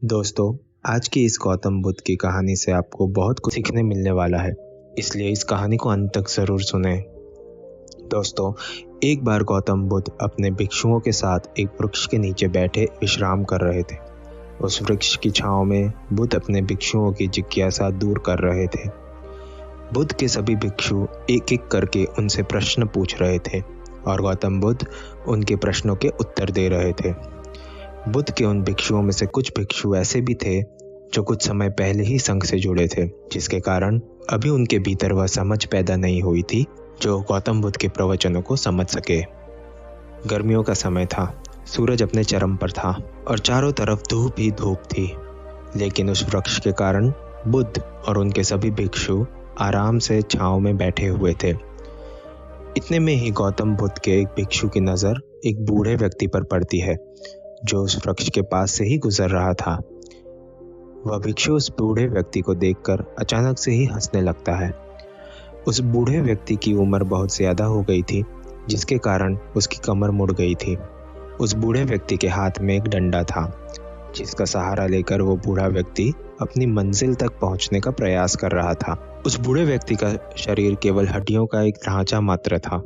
दोस्तों, आज की इस गौतम बुद्ध की कहानी से आपको बहुत कुछ सीखने मिलने वाला है, इसलिए इस कहानी को अंत तक ज़रूर सुनें। दोस्तों, एक बार गौतम बुद्ध अपने भिक्षुओं के साथ एक वृक्ष के नीचे बैठे विश्राम कर रहे थे। उस वृक्ष की छांव में बुद्ध अपने भिक्षुओं की जिज्ञासा दूर कर रहे थे। बुद्ध के सभी भिक्षु एक एक करके उनसे प्रश्न पूछ रहे थे और गौतम बुद्ध उनके प्रश्नों के उत्तर दे रहे थे। बुद्ध के उन भिक्षुओं में से कुछ भिक्षु ऐसे भी थे जो कुछ समय पहले ही संघ से जुड़े थे, जिसके कारण अभी उनके भीतर वह समझ पैदा नहीं हुई थी जो गौतम बुद्ध के प्रवचनों को समझ सके। गर्मियों का समय था, सूरज अपने चरम पर था और चारों तरफ धूप ही धूप थी। लेकिन उस वृक्ष के कारण बुद्ध और उनके सभी भिक्षु आराम से छांव में बैठे हुए थे। इतने में ही गौतम बुद्ध के एक भिक्षु की नज़र एक बूढ़े व्यक्ति पर पड़ती है जो उस वृक्ष के पास से ही गुजर रहा था। वह भिक्षु उस बूढ़े व्यक्ति को देखकर अचानक से ही हंसने लगता है। उस बूढ़े व्यक्ति की उम्र बहुत ज़्यादा हो गई थी, जिसके कारण उसकी कमर मुड़ गई थी। उस बूढ़े व्यक्ति के हाथ में एक डंडा था, जिसका सहारा लेकर वो बूढ़ा व्यक्ति अपनी मंजिल तक पहुंचने का प्रयास कर रहा था। उस बूढ़े व्यक्ति का शरीर केवल हड्डियों का एक ढांचा मात्र था।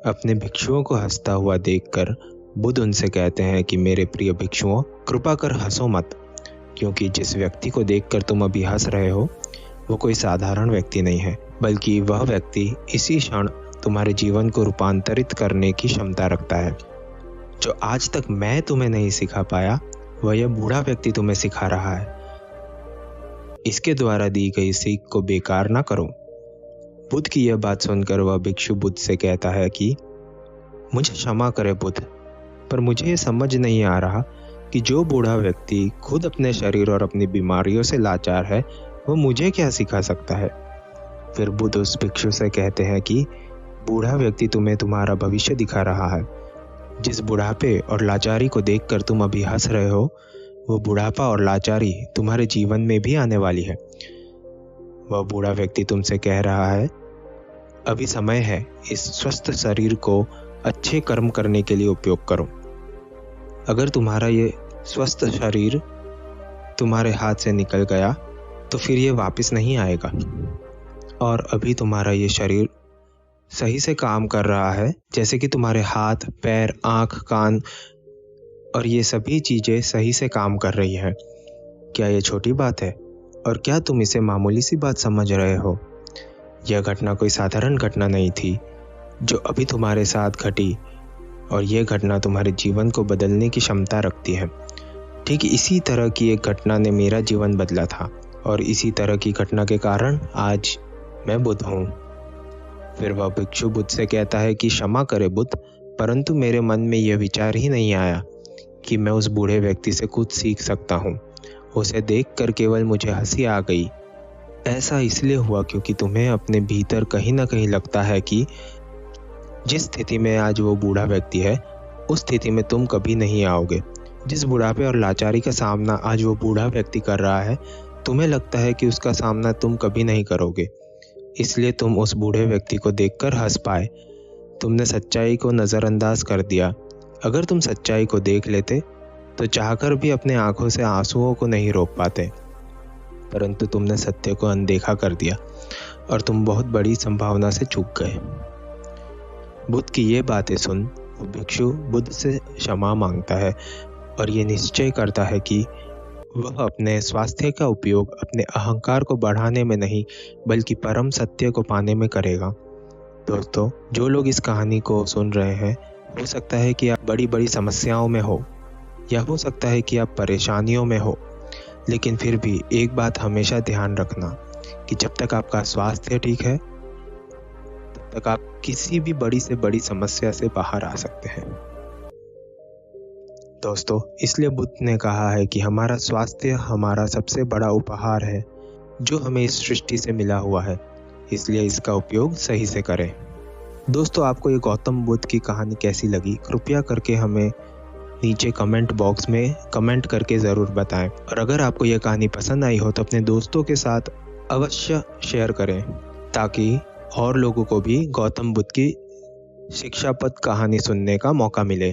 अपने भिक्षुओं को हंसता हुआ देखकर बुद्ध उनसे कहते हैं कि मेरे प्रिय भिक्षुओं, कृपा कर हंसो मत, क्योंकि जिस व्यक्ति को देखकर तुम अभी हंस रहे हो वो कोई साधारण व्यक्ति नहीं है, बल्कि वह व्यक्ति इसी क्षण तुम्हारे जीवन को रूपांतरित करने की क्षमता रखता है। जो आज तक मैं तुम्हें नहीं सिखा पाया, वह यह बूढ़ा व्यक्ति तुम्हें सिखा रहा है। इसके द्वारा दी गई सीख को बेकार ना करो। बुद्ध की यह बात सुनकर वह भिक्षु बुद्ध से कहता है कि मुझे क्षमा करे बुद्ध, पर मुझे ये समझ नहीं आ रहा कि जो बूढ़ा व्यक्ति खुद अपने शरीर और अपनी बीमारियों से लाचार है, वो मुझे क्या सिखा सकता है। फिर बुद्ध उस भिक्षु से कहते हैं कि बूढ़ा व्यक्ति तुम्हें तुम्हारा भविष्य दिखा रहा है। जिस बुढ़ापे और लाचारी को देखकर तुम अभी हंस रहे हो, वो बुढ़ापा और लाचारी तुम्हारे जीवन में भी आने वाली है। वह बूढ़ा व्यक्ति तुमसे कह रहा है, अभी समय है, इस स्वस्थ शरीर को अच्छे कर्म करने के लिए उपयोग करो। अगर तुम्हारा ये स्वस्थ शरीर तुम्हारे हाथ से निकल गया तो फिर ये वापस नहीं आएगा। और अभी तुम्हारा ये शरीर सही से काम कर रहा है, जैसे कि तुम्हारे हाथ, पैर, आँख, कान और ये सभी चीज़ें सही से काम कर रही है। क्या ये छोटी बात है? और क्या तुम इसे मामूली सी बात समझ रहे हो? यह घटना कोई साधारण घटना नहीं थी जो अभी तुम्हारे साथ घटी, और यह घटना तुम्हारे जीवन को बदलने की क्षमता रखती है। ठीक इसी तरह की एक घटना ने मेरा जीवन बदला था, और इसी तरह की घटना के कारण आज मैं बुद्ध हूँ। फिर वह भिक्षु बुद्ध से कहता है कि क्षमा करे बुद्ध, परंतु मेरे मन में यह विचार ही नहीं आया कि मैं उस बूढ़े व्यक्ति से कुछ सीख सकता हूँ। उसे देखकर केवल मुझे हंसी आ गई। ऐसा इसलिए हुआ क्योंकि तुम्हें अपने भीतर कहीं ना कहीं लगता है कि जिस स्थिति में आज वो बूढ़ा व्यक्ति है, उस स्थिति में तुम कभी नहीं आओगे। जिस बुढ़ापे और लाचारी का सामना आज वो बूढ़ा व्यक्ति कर रहा है, तुम्हें लगता है कि उसका सामना तुम कभी नहीं करोगे, इसलिए तुम उस बूढ़े व्यक्ति को देखकर हंस पाए। तुमने सच्चाई को नज़रअंदाज कर दिया। अगर तुम सच्चाई को देख लेते तो चाहकर भी अपने आंखों से आंसुओं को नहीं रोक पाते, परंतु तुमने सत्य को अनदेखा कर दिया और तुम बहुत बड़ी संभावना से चूक गए। बुद्ध की ये बातें सुन वो भिक्षु बुद्ध से क्षमा मांगता है और ये निश्चय करता है कि वह अपने स्वास्थ्य का उपयोग अपने अहंकार को बढ़ाने में नहीं, बल्कि परम सत्य को पाने में करेगा। दोस्तों, जो लोग इस कहानी को सुन रहे हैं, हो सकता है कि आप बड़ी बड़ी समस्याओं में हो, या हो सकता है कि आप परेशानियों में हो, लेकिन फिर भी एक बात हमेशा ध्यान रखना कि जब तक आपका स्वास्थ्य ठीक है, तब तक आप किसी भी बड़ी से बड़ी समस्या से बाहर आ सकते हैं। दोस्तों, इसलिए बुद्ध ने कहा है कि हमारा स्वास्थ्य हमारा सबसे बड़ा उपहार है जो हमें इस सृष्टि से मिला हुआ है, इसलिए इसका उपयोग सही से करें। दोस्तों, आपको ये गौतम बुद्ध की कहानी कैसी लगी, कृपया करके हमें नीचे कमेंट बॉक्स में कमेंट करके ज़रूर बताएं। और अगर आपको यह कहानी पसंद आई हो तो अपने दोस्तों के साथ अवश्य शेयर करें, ताकि और लोगों को भी गौतम बुद्ध की शिक्षाप्रद कहानी सुनने का मौका मिले।